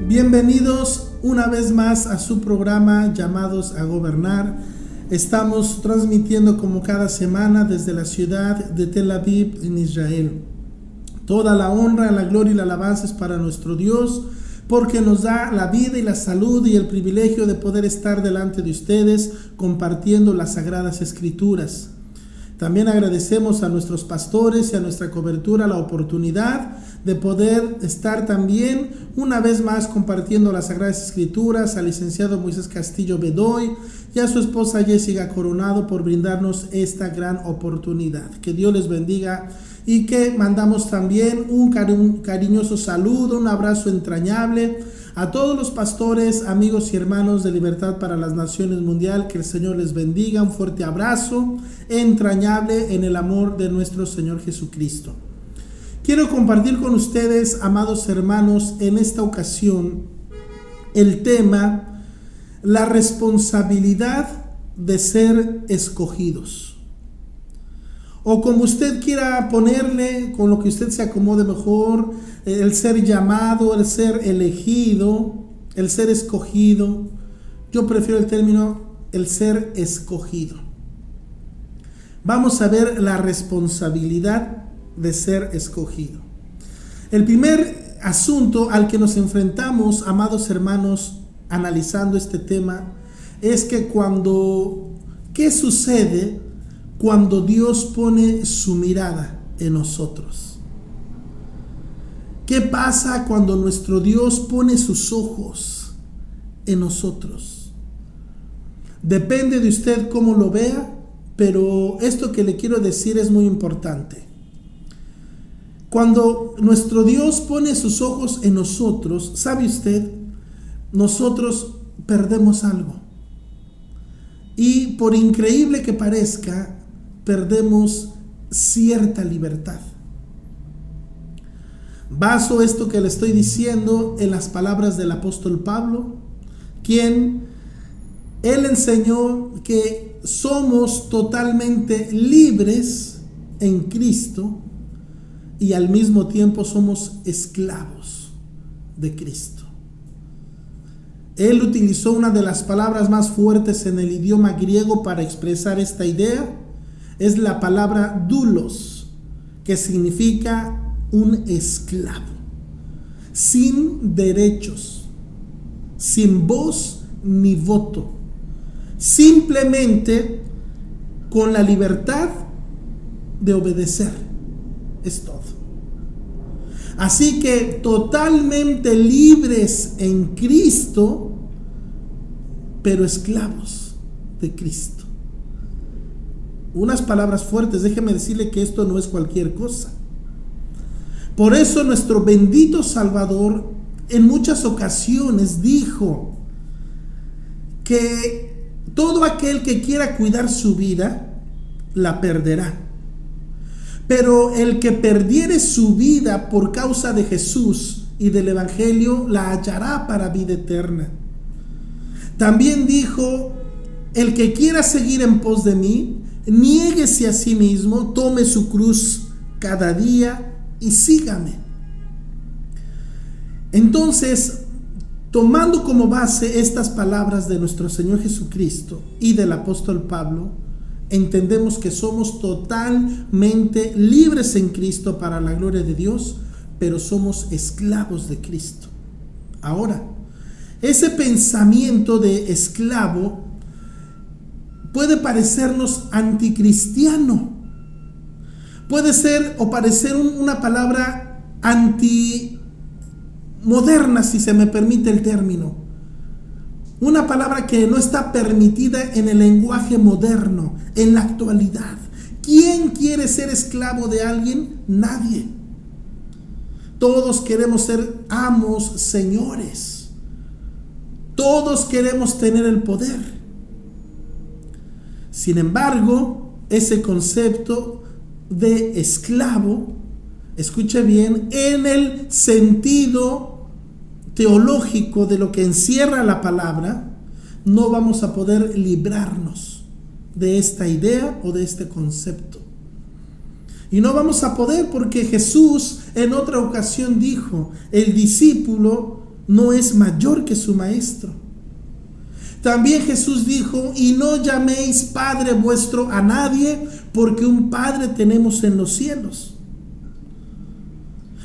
Bienvenidos una vez más a su programa Llamados a Gobernar. Estamos transmitiendo como cada semana desde la ciudad de Tel Aviv en Israel. Toda la honra, la gloria y la alabanza es para nuestro Dios, porque nos da la vida y la salud y el privilegio de poder estar delante de ustedes compartiendo las Sagradas Escrituras. También agradecemos a nuestros pastores y a nuestra cobertura la oportunidad de poder estar también una vez más compartiendo las Sagradas Escrituras, al licenciado Moisés Castillo Bedoy y a su esposa Jessica Coronado por brindarnos esta gran oportunidad. Que Dios les bendiga y que mandamos también un cariñoso saludo, un abrazo entrañable a todos los pastores, amigos y hermanos de Libertad para las Naciones Mundial. Que el Señor les bendiga, un fuerte abrazo entrañable en el amor de nuestro Señor Jesucristo. Quiero compartir con ustedes, amados hermanos, en esta ocasión el tema, la responsabilidad de ser escogidos. O como usted quiera ponerle, con lo que usted se acomode mejor, el ser llamado, el ser elegido, el ser escogido. Yo prefiero el término el ser escogido. Vamos a ver la responsabilidad de ser escogido. El primer asunto al que nos enfrentamos, amados hermanos, analizando este tema, es que ¿qué sucede cuando Dios pone su mirada en nosotros? ¿Qué pasa cuando nuestro Dios pone sus ojos en nosotros? Depende de usted cómo lo vea, pero esto que le quiero decir es muy importante. Cuando nuestro Dios pone sus ojos en nosotros, ¿sabe usted? Nosotros perdemos algo. Y por increíble que parezca, perdemos cierta libertad. Baso esto que le estoy diciendo en las palabras del apóstol Pablo, quien él enseñó que somos totalmente libres en Cristo y al mismo tiempo somos esclavos de Cristo. Él utilizó una de las palabras más fuertes en el idioma griego para expresar esta idea. Es la palabra doulos, que significa un esclavo, sin derechos, sin voz ni voto, simplemente con la libertad de obedecer. Es todo. Así que totalmente libres en Cristo, pero esclavos de Cristo. Unas palabras fuertes, déjeme decirle que esto no es cualquier cosa. Por eso nuestro bendito Salvador en muchas ocasiones dijo que todo aquel que quiera cuidar su vida, la perderá. Pero el que perdiere su vida por causa de Jesús y del Evangelio, la hallará para vida eterna. También dijo, el que quiera seguir en pos de mí, niéguese a sí mismo, tome su cruz cada día y sígame. Entonces, tomando como base estas palabras de nuestro Señor Jesucristo y del apóstol Pablo, entendemos que somos totalmente libres en Cristo para la gloria de Dios, pero somos esclavos de Cristo. Ahora, ese pensamiento de esclavo puede parecernos anticristiano. Puede ser o parecer una palabra antimoderna, si se me permite el término. Una palabra que no está permitida en el lenguaje moderno, en la actualidad. ¿Quién quiere ser esclavo de alguien? Nadie. Todos queremos ser amos, señores. Todos queremos tener el poder. Sin embargo, ese concepto de esclavo, escuche bien, en el sentido teológico de lo que encierra la palabra, no vamos a poder librarnos de esta idea o de este concepto. Y no vamos a poder porque Jesús en otra ocasión dijo, el discípulo no es mayor que su maestro. También Jesús dijo: y no llaméis Padre vuestro a nadie, porque un Padre tenemos en los cielos.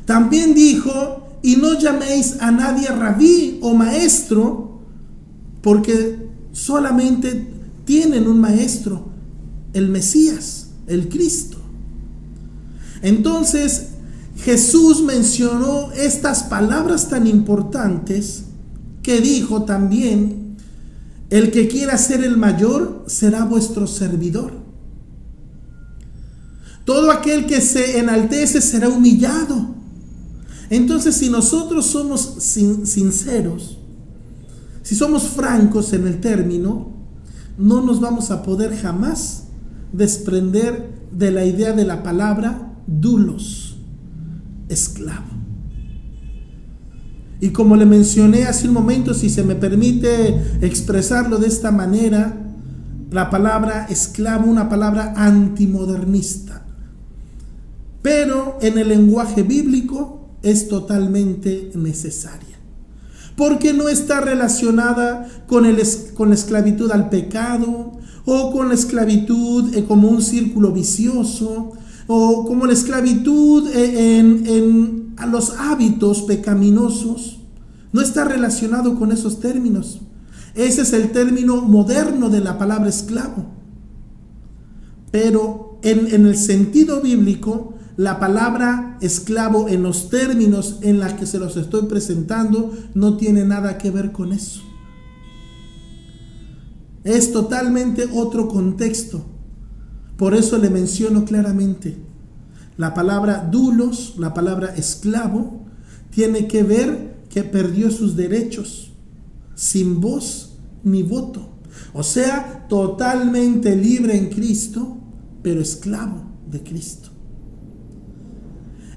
También dijo: y no llaméis a nadie rabí o maestro, porque solamente tienen un maestro, el Mesías, el Cristo. Entonces Jesús mencionó estas palabras tan importantes que dijo también: el que quiera ser el mayor será vuestro servidor. Todo aquel que se enaltece será humillado. Entonces, si nosotros somos sinceros, si somos francos en el término, no nos vamos a poder jamás desprender de la idea de la palabra doulos, esclavo. Y como le mencioné hace un momento, si se me permite expresarlo de esta manera, la palabra esclavo, una palabra antimodernista, pero en el lenguaje bíblico es totalmente necesaria, porque no está relacionada con la esclavitud al pecado, o con la esclavitud como un círculo vicioso, o como la esclavitud a los hábitos pecaminosos. No está relacionado con esos términos. Ese es el término moderno de la palabra esclavo. Pero en el sentido bíblico, la palabra esclavo en los términos en los que se los estoy presentando no tiene nada que ver con eso. Es totalmente otro contexto. Por eso le menciono claramente. La palabra doulos, la palabra esclavo, tiene que ver que perdió sus derechos, sin voz ni voto. O sea, totalmente libre en Cristo, pero esclavo de Cristo.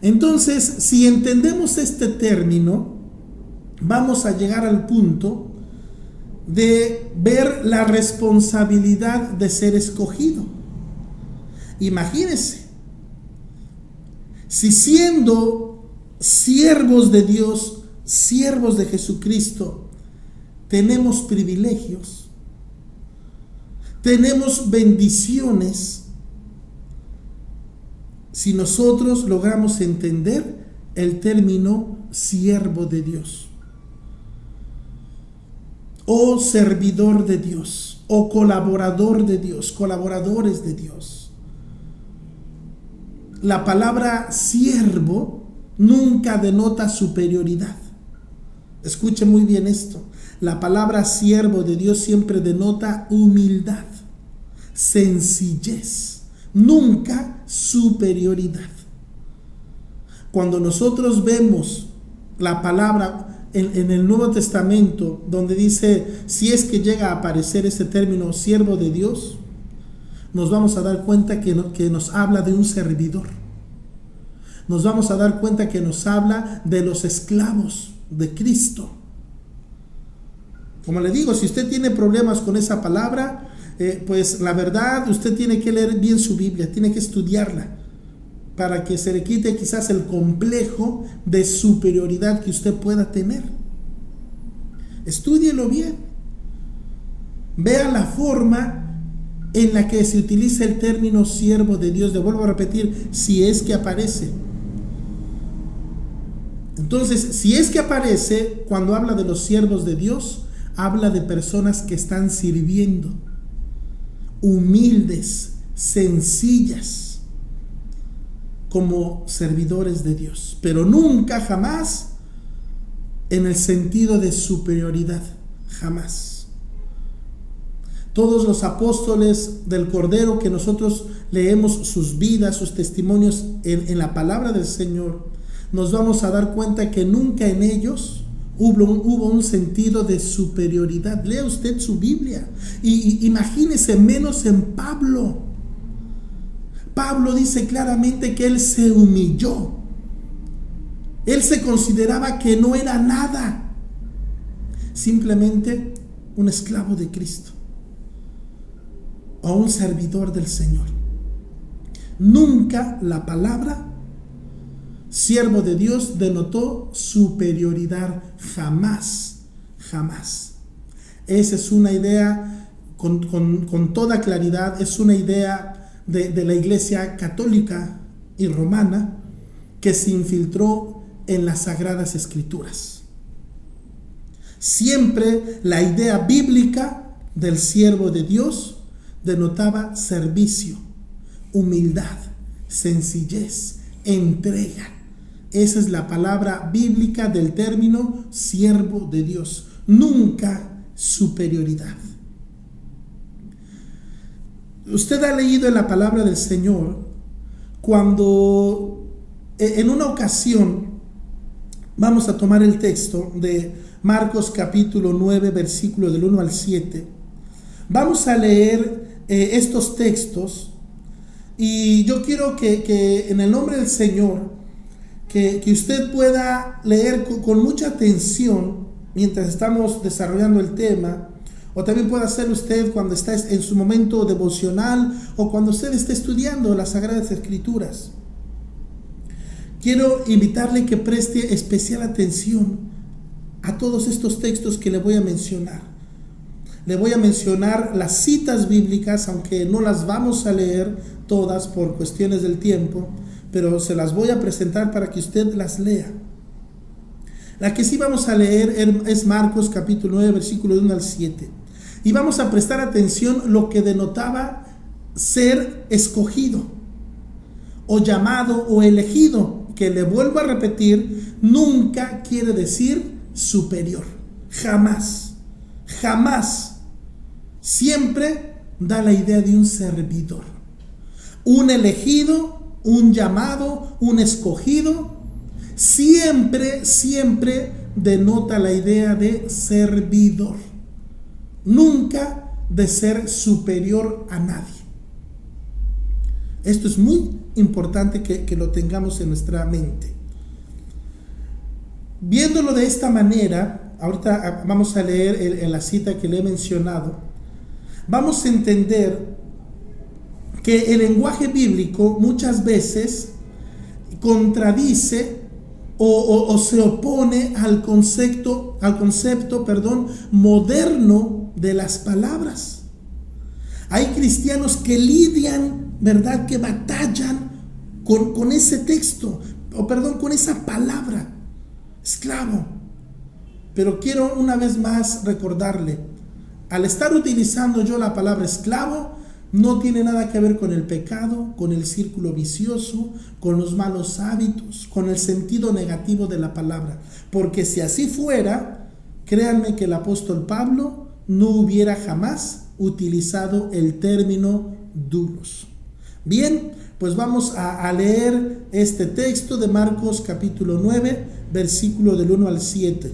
Entonces, si entendemos este término, vamos a llegar al punto de ver la responsabilidad de ser escogido. Imagínense, si siendo siervos de Dios, siervos de Jesucristo, tenemos privilegios, tenemos bendiciones, si nosotros logramos entender el término siervo de Dios, o servidor de Dios, o colaborador de Dios, colaboradores de Dios. La palabra siervo nunca denota superioridad. Escuche muy bien esto. La palabra siervo de Dios siempre denota humildad, sencillez, nunca superioridad. Cuando nosotros vemos la palabra en el Nuevo Testamento, donde dice, si es que llega a aparecer ese término siervo de Dios, nos vamos a dar cuenta que nos habla de un servidor. Nos vamos a dar cuenta que nos habla de los esclavos de Cristo. Como le digo, si usted tiene problemas con esa palabra, pues la verdad, usted tiene que leer bien su Biblia, tiene que estudiarla, para que se le quite quizás el complejo de superioridad que usted pueda tener. Estúdielo bien. Vea la forma en la que se utiliza el término siervo de Dios. Le vuelvo a repetir, si es que aparece. Entonces, si es que aparece, cuando habla de los siervos de Dios, habla de personas que están sirviendo, humildes, sencillas, como servidores de Dios, pero nunca, jamás en el sentido de superioridad, jamás. Todos los apóstoles del Cordero que nosotros leemos sus vidas, sus testimonios en la palabra del Señor, nos vamos a dar cuenta que nunca en ellos hubo un sentido de superioridad. Lea usted su Biblia y imagínese, menos en Pablo. Pablo dice claramente que él se humilló. Él se consideraba que no era nada, simplemente un esclavo de Cristo o un servidor del Señor. Nunca la palabra siervo de Dios, denotó superioridad. Jamás, jamás. Esa es una idea con toda claridad, es una idea de la Iglesia católica y romana que se infiltró en las Sagradas Escrituras. Siempre la idea bíblica del siervo de Dios denotaba servicio, humildad, sencillez, entrega. Esa es la palabra bíblica del término siervo de Dios, nunca superioridad. Usted ha leído en la palabra del Señor cuando en una ocasión, vamos a tomar el texto de Marcos capítulo 9, versículo del 1 al 7. Vamos a leer estos textos y yo quiero que en el nombre del Señor, que usted pueda leer con mucha atención mientras estamos desarrollando el tema, o también puede hacerlo usted cuando está en su momento devocional o cuando usted esté estudiando las Sagradas Escrituras. Quiero invitarle que preste especial atención a todos estos textos que le voy a mencionar. Le voy a mencionar las citas bíblicas, aunque no las vamos a leer todas por cuestiones del tiempo, pero se las voy a presentar para que usted las lea. La que sí vamos a leer es Marcos capítulo 9, versículo 1 al 7. Y vamos a prestar atención lo que denotaba ser escogido, o llamado, o elegido, que le vuelvo a repetir, nunca quiere decir superior. Jamás, jamás. Siempre da la idea de un servidor. Un elegido, un llamado, un escogido, siempre, siempre denota la idea de servidor. Nunca de ser superior a nadie. Esto es muy importante que lo tengamos en nuestra mente. Viéndolo de esta manera, ahorita vamos a leer en la cita que le he mencionado, vamos a entender que el lenguaje bíblico muchas veces contradice o se opone al concepto moderno de las palabras. Hay cristianos que lidian, ¿verdad?, que batallan con ese texto, con esa palabra, esclavo. Pero quiero una vez más recordarle, al estar utilizando yo la palabra esclavo, no tiene nada que ver con el pecado, con el círculo vicioso, con los malos hábitos, con el sentido negativo de la palabra. Porque si así fuera, créanme que el apóstol Pablo no hubiera jamás utilizado el término doulos. Bien, pues vamos a leer este texto de Marcos capítulo 9, versículo del 1 al 7.